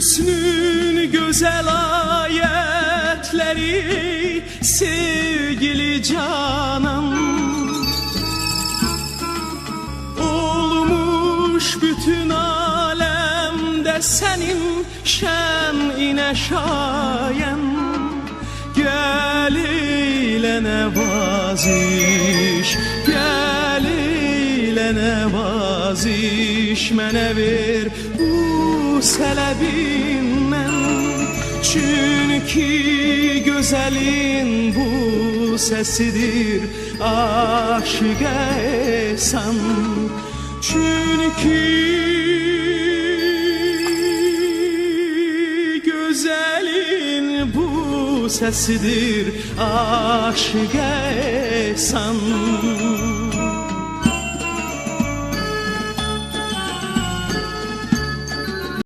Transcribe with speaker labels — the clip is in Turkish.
Speaker 1: Hüsnün güzel ayetleri sevgili canım, olmuş bütün alemde senin şen-ine şayen. Gel ile nevaziş, gel ile nevaziş, mənə ver bu sələbindən. Çünkü güzelin bu sesidir aşık esan. Çünkü güzelin bu sesidir aşık esan.